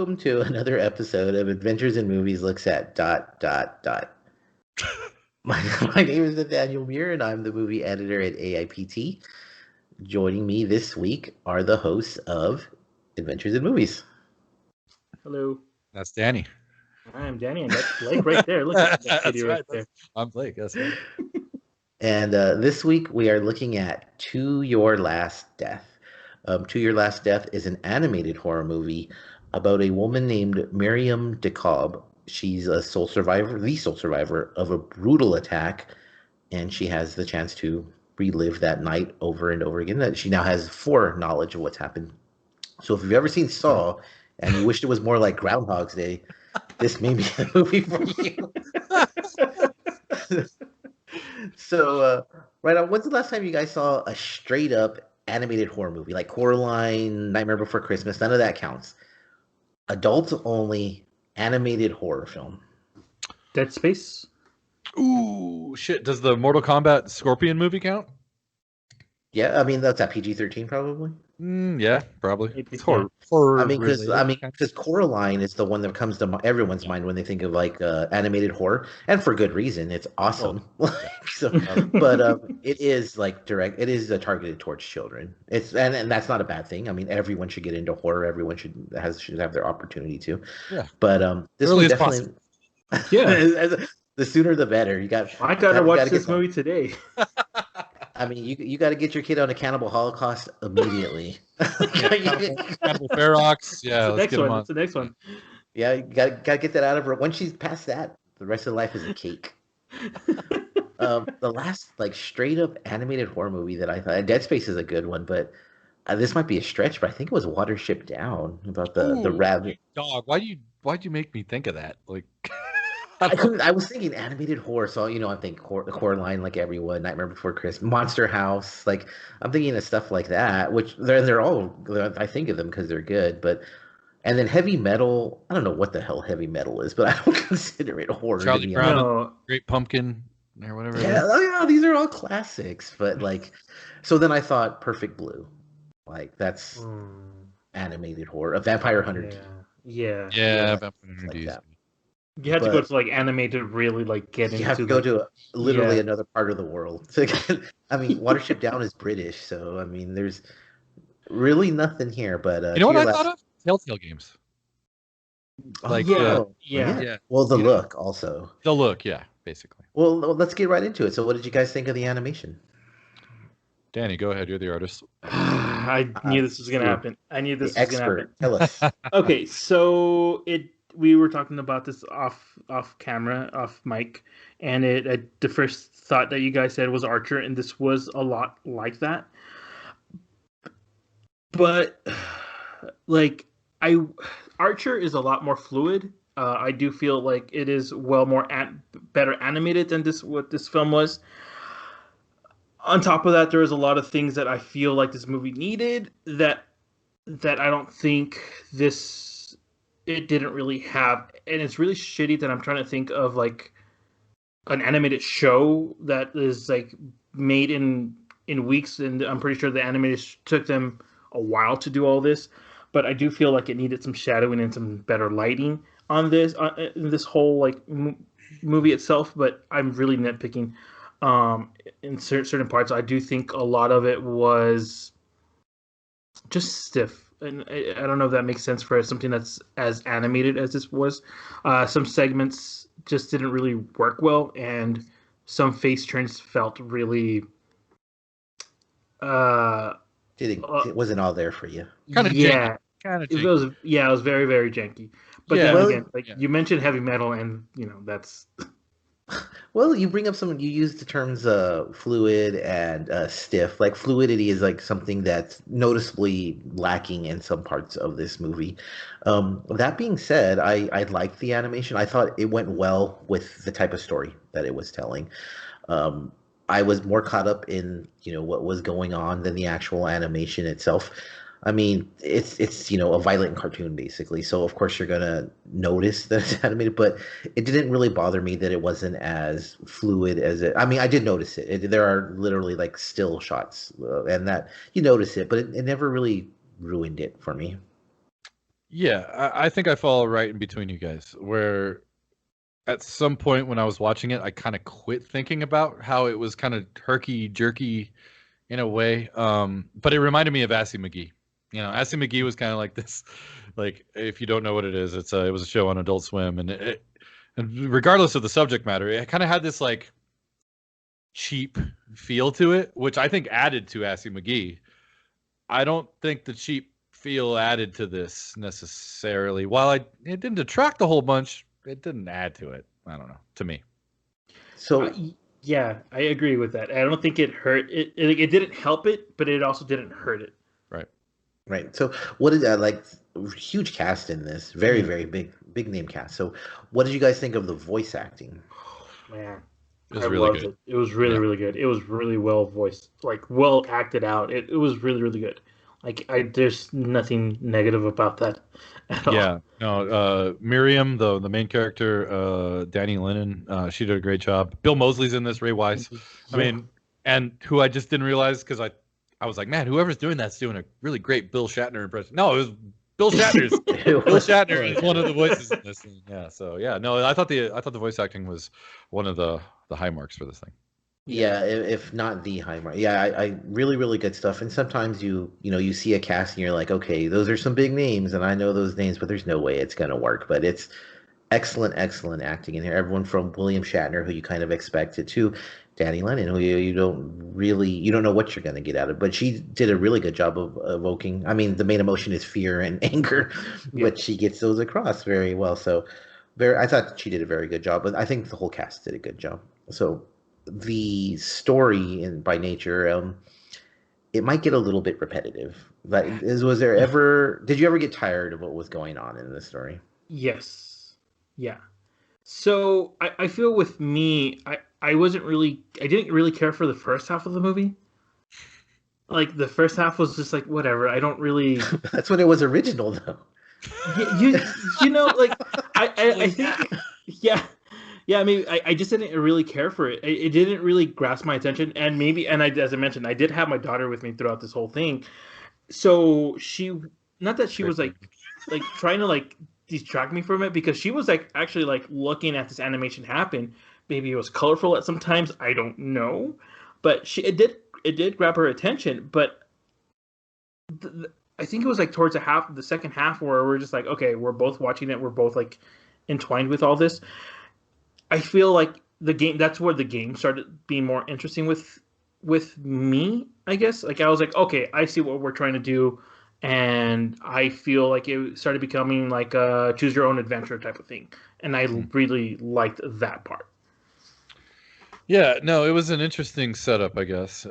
welcome to another episode of Adventures in Movies Looks at ... My name is Nathaniel and I'm the movie editor at AIPT. Joining me this week are the hosts of Adventures in Movies. Hello. That's Danny. I'm Danny, and that's Blake right there. Look at that video right there. I'm Blake. That's right. And this week we are looking at To Your Last Death. To Your Last Death is an animated horror movie about a woman named Miriam DeKalb. She's the sole survivor of a brutal attack, and she has the chance to relive that night over and over again. That she now has foreknowledge of what's happened. So if you've ever seen Saw and you wished it was more like Groundhog's Day, this may be the movie for you. So, right on, when's the last time you guys saw a straight up animated horror movie like Coraline, Nightmare Before Christmas? None of that counts. Adults only animated horror film. Dead Space. Ooh, shit. Does the Mortal Kombat Scorpion movie count? Yeah, I mean that's at PG-13 probably. Yeah, probably. It's horror because Coraline is the one that comes to everyone's mind when they think of like animated horror, and for good reason. It's awesome. But it is like direct. It is targeted towards children. It's and that's not a bad thing. I mean, everyone should get into horror. Everyone should have their opportunity to. Yeah. But this one definitely. Yeah. The sooner the better. I gotta watch this movie today. I mean, you got to get your kid on a Cannibal Holocaust immediately. Cannibal Ferox. Yeah, let's get him on. That's the next one. Yeah, you got to get that out of her. Once she's past that, the rest of life is a cake. The last like straight up animated horror movie that I thought, Dead Space is a good one, but this might be a stretch. But I think it was Watership Down about the rabbit dog. Why'd you make me think of that? Like. I was thinking animated horror, so I think Coraline, like everyone, Nightmare Before Christmas, Monster House, like I'm thinking of stuff like that. Which they're all, I think of them because they're good. But and then heavy metal, I don't know what the hell heavy metal is, but I don't consider it horror. Charlie Brown, Great Pumpkin, or whatever. Yeah, these are all classics. But like, so then I thought Perfect Blue, like that's animated horror, a Vampire Hunter. Yeah. Vampire Hunter D. You have to go to like animated, really like get into. You have to go to literally another part of the world. I mean, Watership Down is British, so I mean, there's really nothing here. But you know what I thought of? Telltale games. Like yeah. Well, the look also. The look, yeah, basically. Well, let's get right into it. So, what did you guys think of the animation? Danny, go ahead. You're the artist. I knew this was gonna happen. I knew this was gonna happen. Tell us. Okay, so we were talking about this off camera, off mic, and the first thought that you guys said was Archer, and this was a lot like that. But like Archer is a lot more fluid. I do feel like it is better animated than what this film was. On top of that, there was a lot of things that I feel like this movie needed that I don't think it didn't really have, and it's really shitty that I'm trying to think of like an animated show that is like made in weeks, and I'm pretty sure the animators took them a while to do all this, but I do feel like it needed some shadowing and some better lighting on this whole like movie itself. But I'm really nitpicking in certain parts. I do think a lot of it was just stiff. And I don't know if that makes sense for something that's as animated as this was. Some segments just didn't really work well, and some face turns felt really. It wasn't all there for you. Kind of janky. It was very, very janky. But then again, you mentioned heavy metal, and that's. Well, you bring up you use the terms fluid and stiff. Like fluidity is like something that's noticeably lacking in some parts of this movie. That being said, I liked the animation. I thought it went well with the type of story that it was telling. I was more caught up in what was going on than the actual animation itself. I mean, it's a violent cartoon basically, so of course you're gonna notice that it's animated, but it didn't really bother me that it wasn't as fluid as it. I mean, I did notice it. There are literally like still shots, and that you notice it, but it never really ruined it for me. Yeah, I think I fall right in between you guys. Where at some point when I was watching it, I kind of quit thinking about how it was kind of herky jerky in a way. But it reminded me of Assy McGee. You know, Assy McGee was kind of like this. Like, if you don't know what it is, it was a show on Adult Swim, and regardless of the subject matter, it kind of had this like cheap feel to it, which I think added to Assy McGee. I don't think the cheap feel added to this necessarily. While it didn't detract a whole bunch, it didn't add to it. I don't know. To me, So Yeah, I agree with that. I don't think it hurt it. It didn't help it, but it also didn't hurt it. right? right. So what did like huge cast in this? Very very big name cast. So what did you guys think of the voice acting? Man, It was I really loved good. it. It was really, Yeah. really good. It was really well voiced, like well acted out. It was really, really good. Like there's nothing negative about that at all. Yeah, no, Miriam, the main character, Danny Lennon, she did a great job. Bill Moseley's in this, Ray Wise. I Yeah, mean, and who I just didn't realize because I was like, man, whoever's doing that's doing a really great Bill Shatner impression. No, it was Bill Shatner's. It Bill was Shatner is one of the voices in this thing. Yeah, so yeah, no, I thought the voice acting was one of the high marks for this thing. yeah, Yeah, if not the high mark. Yeah, I really really good stuff. And sometimes you see a cast and you're like, okay, those are some big names, and I know those names, but there's no way it's gonna work. But it's excellent acting in here. Everyone from William Shatner, who you kind of expected, to Danny Lennon, who you don't know what you're gonna get out of. But she did a really good job of evoking. I mean, the main emotion is fear and anger, yeah. but she gets those across very well. So, I thought she did a very good job. But I think the whole cast did a good job. So the story in by nature it might get a little bit repetitive, but was there ever did you ever get tired of what was going on in the story? Yes, yeah. So I feel with me, I didn't really care for the first half of the movie. Like the first half was just like whatever. I don't really That's when it was original though. you know like I think yeah. Yeah, I mean, I just didn't really care for it. It didn't really grasp my attention, and maybe, and as I mentioned, I did have my daughter with me throughout this whole thing. So she, not that she Great was point. like trying to like distract me from it, because she was like actually like looking at this animation happen. Maybe it was colorful at sometimes. I don't know, but it did grab her attention. But I think it was like towards the second half, where we're just like, okay, we're both watching it. We're both like entwined with all this. I feel like the game that's where the game started being more interesting with me, I guess. Like I was like, okay, I see what we're trying to do, and I feel like it started becoming like a choose your own adventure type of thing. And I Hmm. really liked that part. Yeah, no, it was an interesting setup, I guess.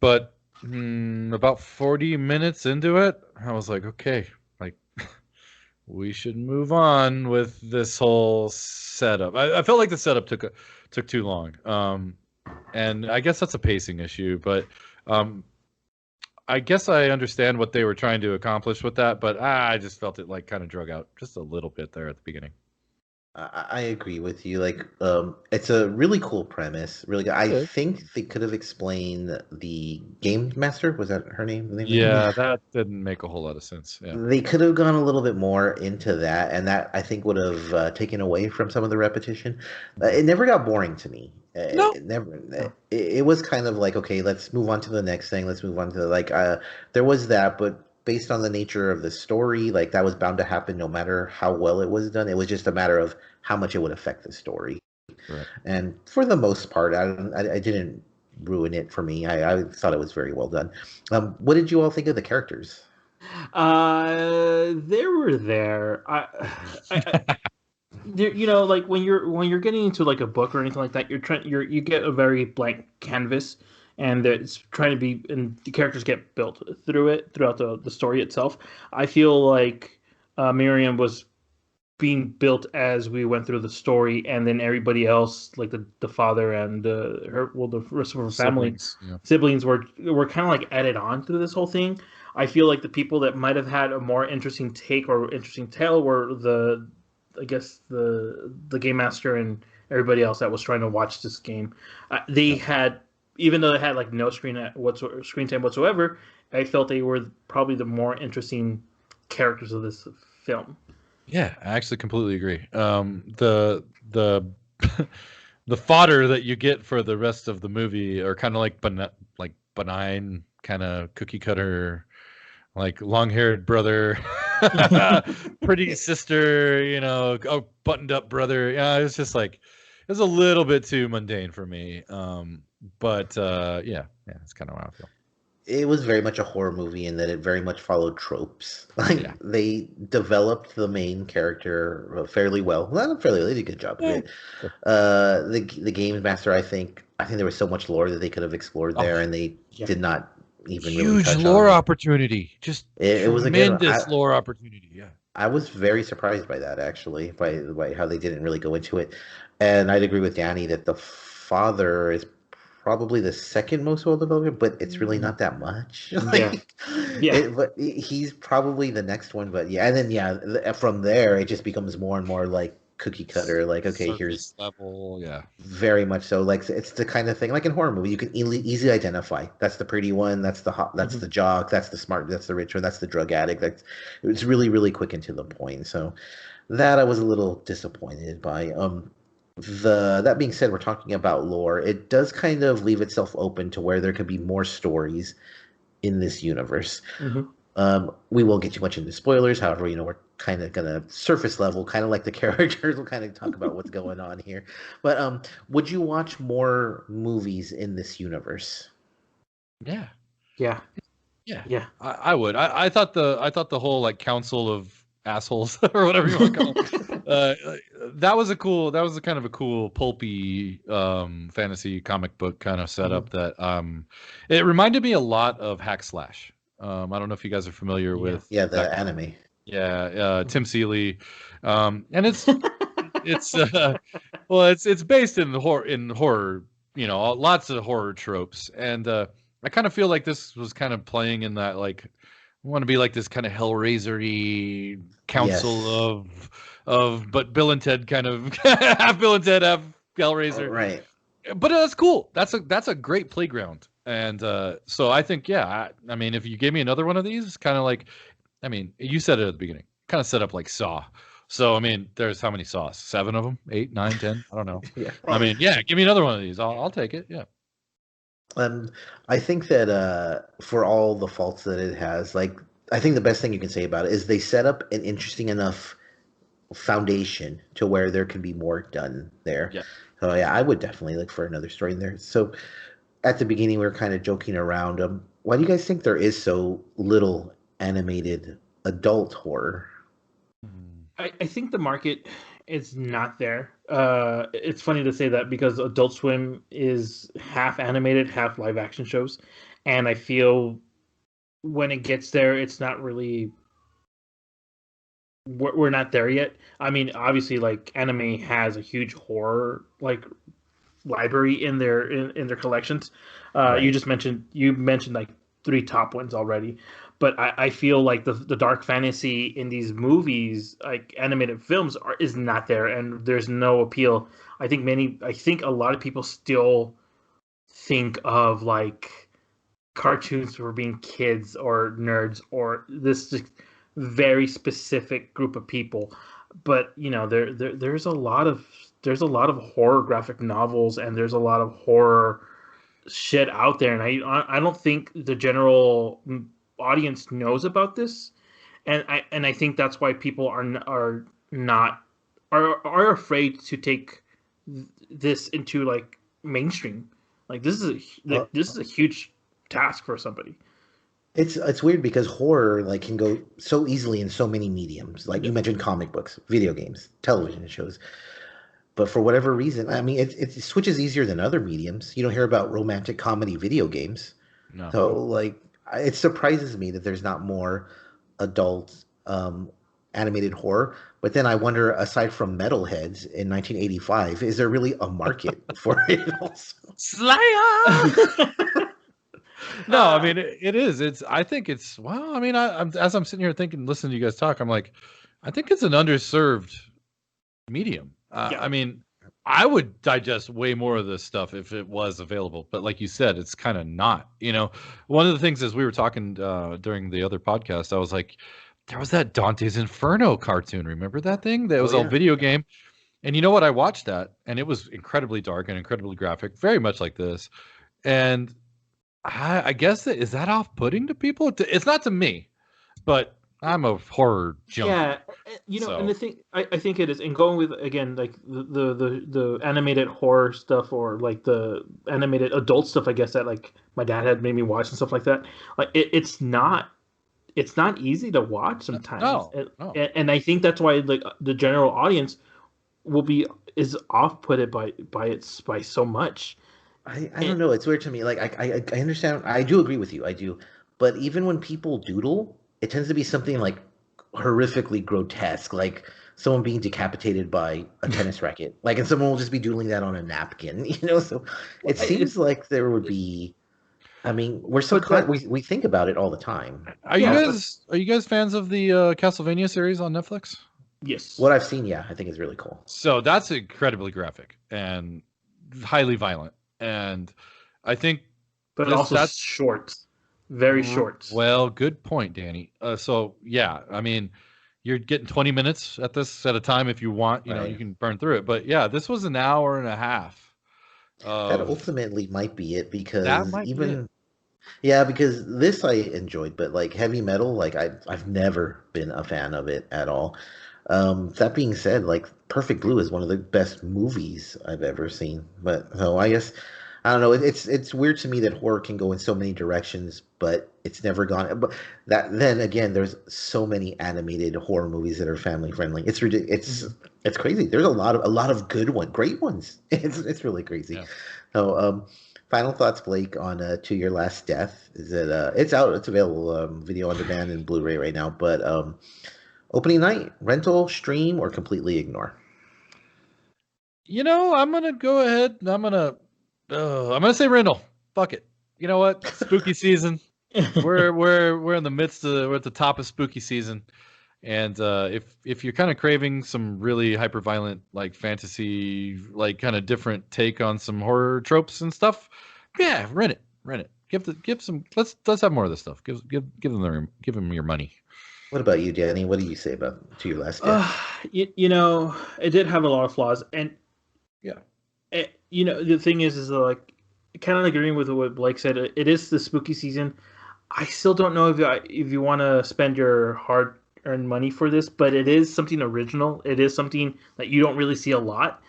But about 40 minutes into it, I was like, okay, like we should move on with this whole setup. I felt like the setup took too long. And I guess that's a pacing issue, but um, I guess I understand what they were trying to accomplish with that, but I just felt it like kind of drug out just a little bit there at the beginning. I agree with you. Like, it's a really cool premise. Really good. I Okay. think they could have explained the game master. Was that her name? The name of the game? Yeah, that didn't make a whole lot of sense. Yeah. They could have gone a little bit more into that, and that I think would have taken away from some of the repetition. It never got boring to me. No. It never. No. It was kind of like, okay, let's move on to the next thing. Let's move on to like. There was that, but based on the nature of the story, like that was bound to happen no matter how well it was done. It was just a matter of how much it would affect the story. Right. And for the most part, I didn't ruin it for me. I thought it was very well done. What did you all think of the characters? They were there. You know, like when you're getting into like a book or anything like that, you get a very blank canvas, and it's trying to be, and the characters get built throughout the story itself. I feel like Miriam was being built as we went through the story, and then everybody else, like the father and the rest of her family Siblings. Yeah. siblings were kind of like added on to this whole thing. I feel like the people that might have had a more interesting take or interesting tale were I guess the game master and everybody else that was trying to watch this game. They Yeah. had, even though they had like no screen time whatsoever, I felt they were probably the more interesting characters of this film. Yeah, I actually completely agree. The the fodder that you get for the rest of the movie are kind of like benign, kind of cookie cutter, like long haired brother, pretty sister, oh, buttoned up brother. Yeah, it's just like it's a little bit too mundane for me. But yeah, it's kind of how I feel. It was very much a horror movie in that it very much followed tropes. Like Yeah. they developed the main character fairly well. Well, not fairly, they did a good job of Yeah. it. The games master, I think there was so much lore that they could have explored Oh, there, and they Yeah. did not even really huge touch lore on. opportunity. Just It was again, tremendous lore opportunity. Yeah. I was very surprised by that actually, by how they didn't really go into it. And I'd agree with Danny that the father is probably the second most well developed, but it's really not that much. Yeah. Yeah. But he's probably the next one. But yeah, and then from there it just becomes more and more like cookie cutter. Like okay, here's Surface level. Yeah. very much so. Like it's the kind of thing like in horror movie you can easily identify. That's the pretty one. That's the hot. That's the jock. That's the smart. That's the rich one. That's the drug addict. It's really really quick and to the point. So that I was a little disappointed by. That being said, we're talking about lore. It does kind of leave itself open to where there could be more stories in this universe. Mhm. We won't get too much into spoilers. However, we're kind of gonna surface level, kind of like the characters. We'll kind of talk about what's going on here. But would you watch more movies in this universe? Yeah. Yeah. Yeah. Yeah. I would. I thought the whole like council of assholes or whatever you want to call it. That was a kind of a cool pulpy fantasy comic book kind of setup that it reminded me a lot of Hack Slash. I don't know if you guys are familiar with Yeah, the that. anime. Yeah, Tim Seeley. And it's well, it's based in horror, lots of horror tropes. And I kind of feel like this was kind of playing in that like I want to be like this kind of Hellraiser-y council Yes. but Bill and Ted kind of half Bill and Ted, half Hellraiser. Right. But that's cool. That's a great playground. And so I think I mean if you gave me another one of these, kind of like I mean you said it at the beginning, kind of set up like Saw. So I mean there's how many Saws? 7 of them? 8, 9, 10? I don't know. Yeah. I mean give me another one of these. I'll take it. Yeah. I think that for all the faults that it has, like I think the best thing you can say about it is they set up an interesting enough foundation to where there can be more done there. Yeah. So yeah, I would definitely look for another story in there. So at the beginning we were kind of joking around. Why do you guys think there is so little animated adult horror? I think the market is not there. It's funny to say that because Adult Swim is half animated, half live action shows, and I feel when it gets there, it's not really. We're not there yet. I mean, obviously, like anime has a huge horror like library in their collections. Right. You mentioned like 3 top ones already, but I feel like the dark fantasy in these movies, like animated films, is not there, and there's no appeal. I think a lot of people still think of like cartoons for being kids or nerds or this just very specific group of people. But there's a lot of horror graphic novels and there's a lot of horror shit out there, and I don't think the general audience knows about this, and I think that's why people are afraid to take this into like mainstream. Like this is a huge task for somebody. It's weird because horror like can go so easily in so many mediums. Like you mentioned comic books, video games, television shows. But for whatever reason, I mean, it switches easier than other mediums. You don't hear about romantic comedy video games. No. So, like, it surprises me that there's not more adult animated horror. But then I wonder, aside from Metalheads in 1985, is there really a market for it also? Slayer. No, I mean it is. I think it's well. I mean, as I'm sitting here thinking, listening to you guys talk, I'm like, I think it's an underserved medium. Yeah. I mean, I would digest way more of this stuff if it was available, but like you said, it's kind of not. One of the things as we were talking during the other podcast, I was like, there was that Dante's Inferno cartoon. Remember that thing? That Oh was a yeah. video game. And you know what? I watched that, and it was incredibly dark and incredibly graphic, very much like this. And I guess is that off-putting to people? It's not to me, but I'm a horror junkie. Yeah, and So the thing I think it is, and going with again like the animated horror stuff or like the animated adult stuff, I guess that like my dad had made me watch and stuff like that. Like it's not easy to watch sometimes, no, no. and I think that's why like the general audience is off putted by so much. I And, don't know. It's weird to me. Like I understand. I do agree with you. I do. But even when people doodle, it tends to be something like horrifically grotesque, like someone being decapitated by a tennis racket. Like, and someone will just be doodling that on a napkin. So it it's seems like there would be. I mean, but that we think about it all the time. yeah, but Are you guys fans of the Castlevania series on Netflix? yes, What I've seen, yeah, I think is really cool. So that's incredibly graphic and highly violent. And I think but this also that's short, very short. well, good point, Danny. So yeah, I mean, you're getting 20 minutes at this at a time if you want. You Right. can burn through it. But yeah, this was an hour and a half That of ultimately might be it that because might be it. even yeah, because this I enjoyed, but like heavy metal, like I've never been a fan of it at all. That being said, like Perfect Blue is one of the best movies I've ever seen. But so I guess I don't know. It's weird to me that horror can go in so many directions, but it's never gone. But that then again, there's so many animated horror movies that are family friendly. It's ridiculous. Mhm. It's crazy. There's a lot of good ones, great ones. It's really crazy. Yeah. So final thoughts, Blake, on To Your Last Death. Is it it's out, it's available video on demand and Blu-ray right now, but opening night, rental, stream, or completely ignore? I'm gonna go ahead and I'm gonna say rental. Fuck it. You know what? Spooky season. We're in the midst of we're at the top of spooky season. And if you're kind of craving some really hyper violent like fantasy, like kind of different take on some horror tropes and stuff, yeah, rent it. Give some. Let's have more of this stuff. Give them your money. What about you, Danny? What do you say about To Your Last Death? uh, it did have a lot of flaws, and Yeah. the thing is like kind of agreeing with what Blake said. It is the spooky season. I still don't know if you want to spend your hard earned money for this, but it is something original. It is something that you don't really see a lot.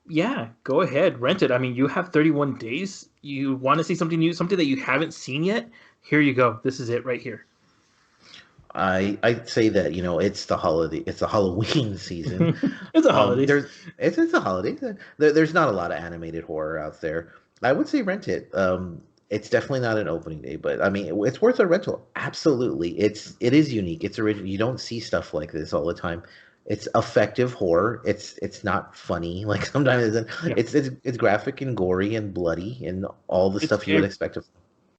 Yeah, go ahead, rent it. I mean, you have 31 days. You want to see something new, something that you haven't seen yet? Here you go. This is it right here. I'd say that it's the holiday, it's the Halloween season. It's a holiday. It's a holiday. There's not a lot of animated horror out there. I would say rent it. It's definitely not an opening day, but I mean it's worth a rental. Absolutely, it is unique. It's original. You don't see stuff like this all the time. It's effective horror. It's not funny like sometimes Yeah, it's graphic and gory and bloody and all the it's stuff you would expect of.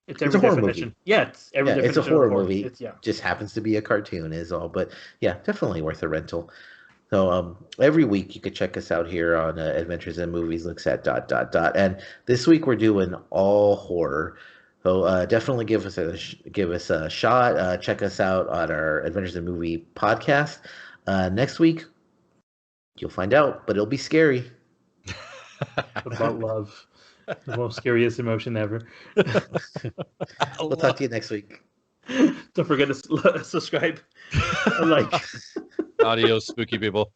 it's It's a every horror movie. definition. Yeah, it's every Yeah, it's a definition of horror horror. movie. It's yeah. Just happens to be a cartoon is all. But yeah, definitely worth a rental. So every week you could check us out here on Adventures in Movies looks at dot dot dot. And this week we're doing all horror. So definitely give us a shot. Check us out on our Adventures in Movie podcast. Next week you'll find out, but it'll be scary. About love, the most scariest emotion ever. We'll talk to you next week. Don't forget to subscribe, like. Adios, spooky people.